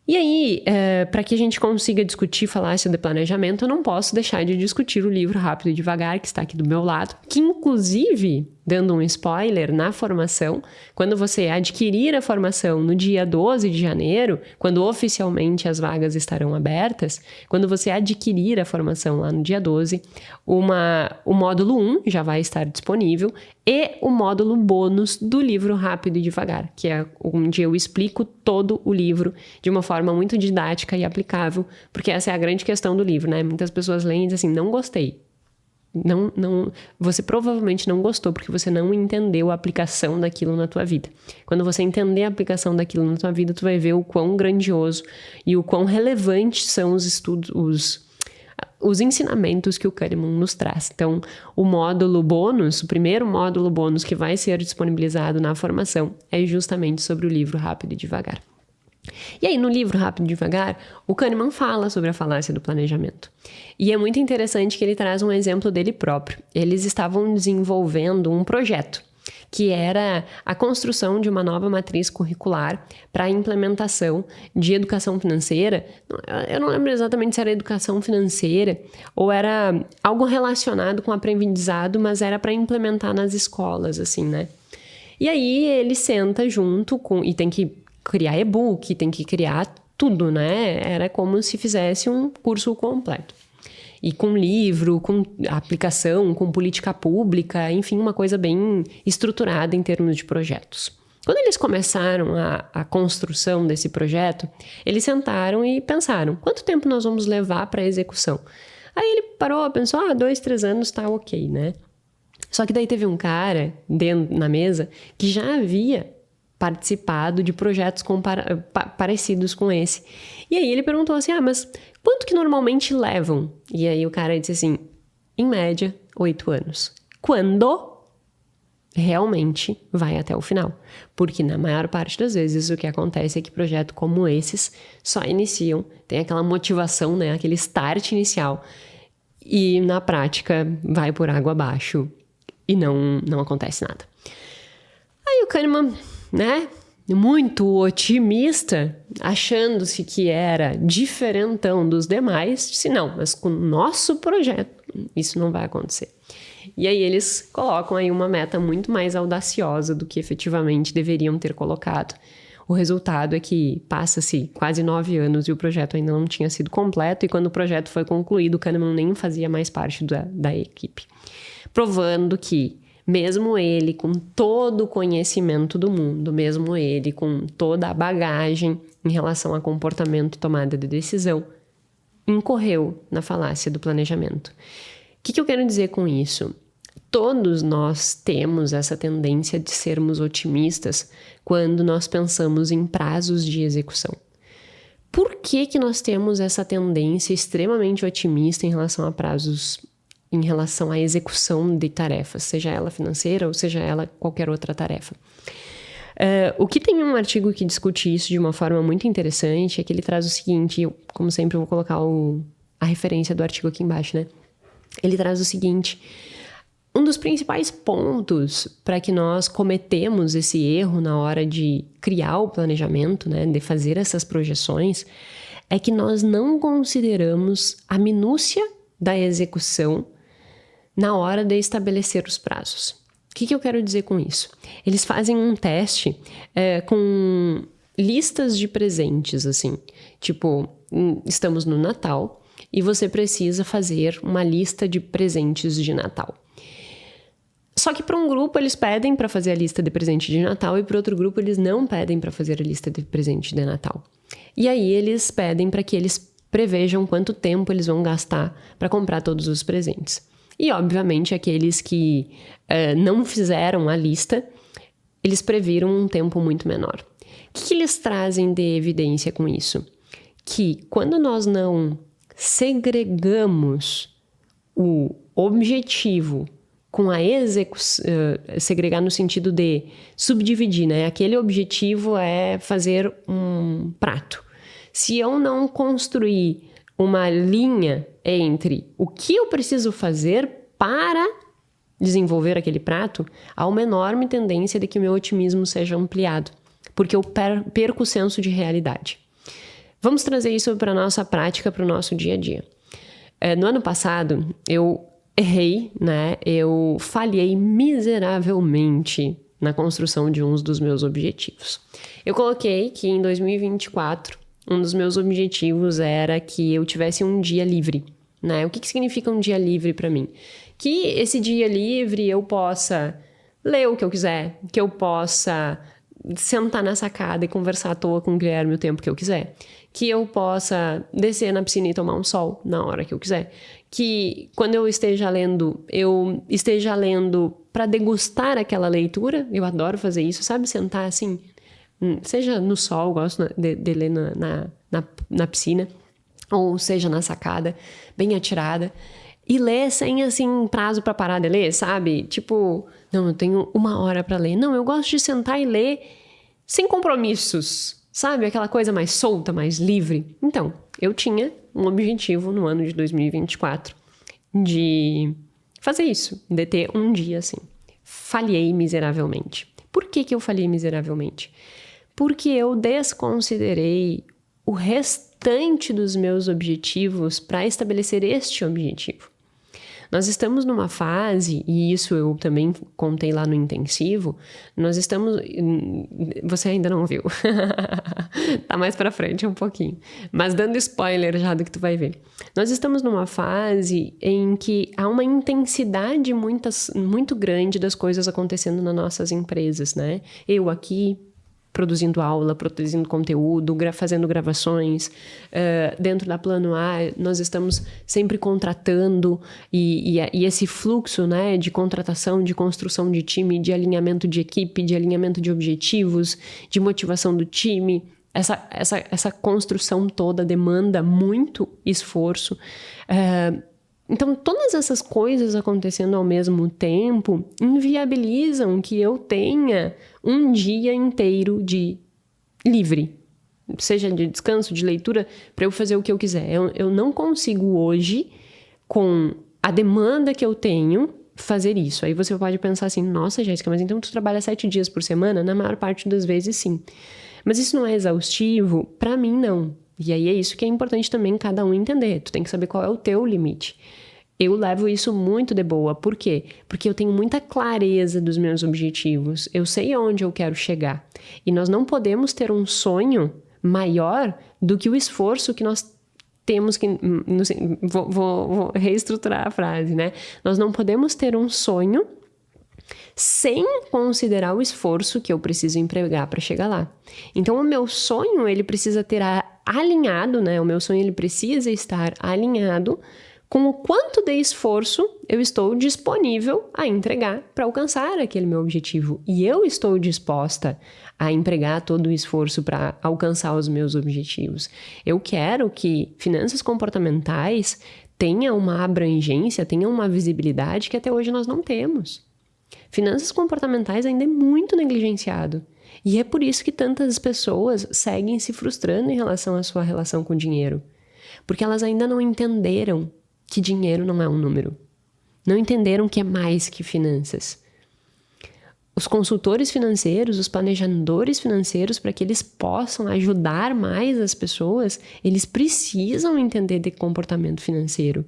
E aí, para que a gente consiga discutir falácia de planejamento, eu não posso deixar de discutir o livro Rápido e Devagar, que está aqui do meu lado, que inclusive, dando um spoiler, na formação, quando você adquirir a formação no dia 12 de janeiro, quando oficialmente as vagas estarão abertas, quando você adquirir a formação lá no dia 12, o módulo 1 já vai estar disponível e o módulo bônus do livro Rápido e Devagar, que é onde eu explico todo o livro de uma forma muito didática e aplicável, porque essa é a grande questão do livro, né? Muitas pessoas leem e dizem assim, não gostei. Não, você provavelmente não gostou porque você não entendeu a aplicação daquilo na tua vida. Quando você entender a aplicação daquilo na tua vida, tu vai ver o quão grandioso e o quão relevantes são os estudos, os ensinamentos que o Kahneman nos traz. Então, o módulo bônus, o primeiro módulo bônus que vai ser disponibilizado na formação é justamente sobre o livro Rápido e Devagar. E aí, no livro Rápido e Devagar, o Kahneman fala sobre a falácia do planejamento. E é muito interessante que ele traz um exemplo dele próprio. Eles estavam desenvolvendo um projeto, que era a construção de uma nova matriz curricular para a implementação de educação financeira. Eu não lembro exatamente se era educação financeira ou era algo relacionado com aprendizado, mas era para implementar nas escolas, assim, né? E aí, ele senta junto e tem que criar e-book, tem que criar tudo, né? Era como se fizesse um curso completo. E com livro, com aplicação, com política pública, enfim, uma coisa bem estruturada em termos de projetos. Quando eles começaram a construção desse projeto, eles sentaram e pensaram, quanto tempo nós vamos levar para a execução? Aí ele parou, pensou, 2, 3 anos tá ok, né? Só que daí teve um cara na mesa que já havia participado de projetos parecidos com esse. E aí ele perguntou assim, mas quanto que normalmente levam? E aí o cara disse assim, em média, 8 anos. Quando realmente vai até o final. Porque na maior parte das vezes o que acontece é que projetos como esses só iniciam, tem aquela motivação, né, aquele start inicial, e na prática vai por água abaixo e não acontece nada. Aí o Kahneman, né, muito otimista, achando-se que era diferentão dos demais, disse, não, mas com o nosso projeto isso não vai acontecer. E aí eles colocam aí uma meta muito mais audaciosa do que efetivamente deveriam ter colocado. O resultado é que passa-se quase 9 anos e o projeto ainda não tinha sido completo, e quando o projeto foi concluído, o Kahneman nem fazia mais parte da equipe. Provando que mesmo ele com todo o conhecimento do mundo, mesmo ele com toda a bagagem em relação a comportamento e tomada de decisão, incorreu na falácia do planejamento. O que eu quero dizer com isso? Todos nós temos essa tendência de sermos otimistas quando nós pensamos em prazos de execução. Por que nós temos essa tendência extremamente otimista em relação a prazos, em relação à execução de tarefas, seja ela financeira ou seja ela qualquer outra tarefa? O que tem um artigo que discute isso de uma forma muito interessante é que ele traz o seguinte, eu, como sempre, vou colocar a referência do artigo aqui embaixo, né? Ele traz o seguinte, um dos principais pontos para que nós cometemos esse erro na hora de criar o planejamento, né, de fazer essas projeções, é que nós não consideramos a minúcia da execução na hora de estabelecer os prazos. O que eu quero dizer com isso? Eles fazem um teste com listas de presentes, assim. Tipo, estamos no Natal e você precisa fazer uma lista de presentes de Natal. Só que para um grupo eles pedem para fazer a lista de presente de Natal e para outro grupo eles não pedem para fazer a lista de presente de Natal. E aí eles pedem para que eles prevejam quanto tempo eles vão gastar para comprar todos os presentes. E, obviamente, aqueles que não fizeram a lista, eles previram um tempo muito menor. O que eles trazem de evidência com isso? Que quando nós não segregamos o objetivo com a execução, segregar no sentido de subdividir, né? Aquele objetivo é fazer um prato. Se eu não construir uma linha entre o que eu preciso fazer para desenvolver aquele prato, há uma enorme tendência de que meu otimismo seja ampliado, porque eu perco o senso de realidade. Vamos trazer isso para a nossa prática, para o nosso dia a dia. No ano passado, eu errei, né? Eu falhei miseravelmente na construção de um dos meus objetivos. Eu coloquei que em 2024, um dos meus objetivos era que eu tivesse um dia livre, né? O que significa um dia livre para mim? Que esse dia livre eu possa ler o que eu quiser, que eu possa sentar na sacada e conversar à toa com o Guilherme o tempo que eu quiser, que eu possa descer na piscina e tomar um sol na hora que eu quiser, que quando eu esteja lendo para degustar aquela leitura. Eu adoro fazer isso, sabe? Sentar assim, seja no sol, gosto de ler na piscina, ou seja na sacada, bem atirada, e ler sem, assim, prazo para parar de ler, sabe? Tipo, não, eu tenho 1 hora para ler. Não, eu gosto de sentar e ler sem compromissos, sabe? Aquela coisa mais solta, mais livre. Então, eu tinha um objetivo no ano de 2024 de fazer isso, de ter um dia assim. Falhei miseravelmente. Por que eu falhei miseravelmente? Porque eu desconsiderei o restante dos meus objetivos para estabelecer este objetivo. Nós estamos numa fase, e isso eu também contei lá no intensivo, você ainda não viu, tá mais pra frente um pouquinho, mas dando spoiler já do que tu vai ver. Nós estamos numa fase em que há uma intensidade muito grande das coisas acontecendo nas nossas empresas, né? Eu aqui produzindo aula, produzindo conteúdo, fazendo gravações. Dentro da Plano A, nós estamos sempre contratando e esse fluxo, né, de contratação, de construção de time, de alinhamento de equipe, de alinhamento de objetivos, de motivação do time, essa construção toda demanda muito esforço. Então, todas essas coisas acontecendo ao mesmo tempo inviabilizam que eu tenha um dia inteiro de livre, seja de descanso, de leitura, para eu fazer o que eu quiser. Eu não consigo hoje, com a demanda que eu tenho, fazer isso. Aí você pode pensar assim, nossa, Jéssica, mas então tu trabalha 7 dias por semana? Na maior parte das vezes, sim. Mas isso não é exaustivo? Para mim, não. E aí é isso que é importante também cada um entender. Tu tem que saber qual é o teu limite. Eu levo isso muito de boa. Por quê? Porque eu tenho muita clareza dos meus objetivos. Eu sei onde eu quero chegar. E nós não podemos ter um sonho maior do que o esforço que nós temos que... Não sei, vou reestruturar a frase, né? Nós não podemos ter um sonho sem considerar o esforço que eu preciso empregar para chegar lá. Então, o meu sonho, ele precisa ter alinhado, né? O meu sonho, ele precisa estar alinhado com o quanto de esforço eu estou disponível a entregar para alcançar aquele meu objetivo. E eu estou disposta a empregar todo o esforço para alcançar os meus objetivos. Eu quero que finanças comportamentais tenham uma abrangência, tenham uma visibilidade que até hoje nós não temos. Finanças comportamentais ainda é muito negligenciado. E é por isso que tantas pessoas seguem se frustrando em relação à sua relação com o dinheiro. Porque elas ainda não entenderam que dinheiro não é um número. Não entenderam que é mais que finanças. Os consultores financeiros, os planejadores financeiros, para que eles possam ajudar mais as pessoas, eles precisam entender de comportamento financeiro.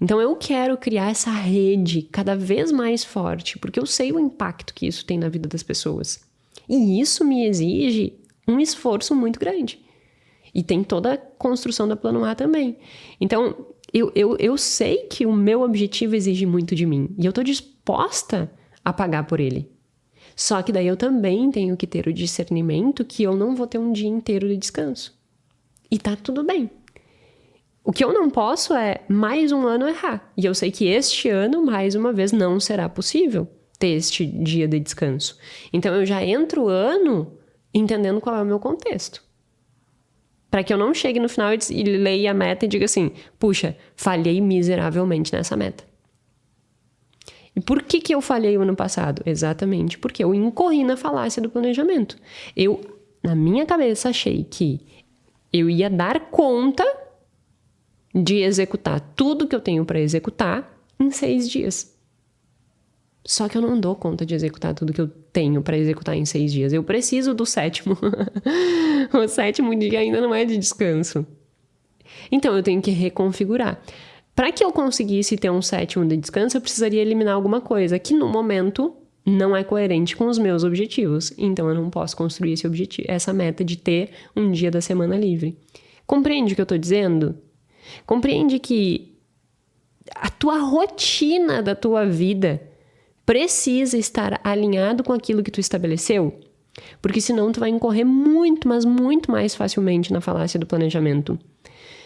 Então eu quero criar essa rede cada vez mais forte, porque eu sei o impacto que isso tem na vida das pessoas. E isso me exige um esforço muito grande. E tem toda a construção da Plano A também. Então, eu sei que o meu objetivo exige muito de mim. E eu estou disposta a pagar por ele. Só que daí eu também tenho que ter o discernimento que eu não vou ter um dia inteiro de descanso. E tá tudo bem. O que eu não posso é mais um ano errar. E eu sei que este ano, mais uma vez, não será possível ter este dia de descanso. Então eu já entro o ano entendendo qual é o meu contexto. Para que eu não chegue no final e leia a meta e diga assim, puxa, falhei miseravelmente nessa meta. E por que eu falhei o ano passado? Exatamente porque eu incorri na falácia do planejamento. Eu, na minha cabeça, achei que eu ia dar conta de executar tudo que eu tenho para executar em 6 dias. Só que eu não dou conta de executar tudo que eu tenho para executar em 6 dias. Eu preciso do 7º. O 7º dia ainda não é de descanso. Então, eu tenho que reconfigurar. Para que eu conseguisse ter um 7º de descanso, eu precisaria eliminar alguma coisa que, no momento, não é coerente com os meus objetivos. Então, eu não posso construir essa meta de ter um dia da semana livre. Compreende o que eu estou dizendo? Compreende que a tua rotina da tua vida precisa estar alinhado com aquilo que tu estabeleceu? Porque senão tu vai incorrer muito, mas muito mais facilmente na falácia do planejamento.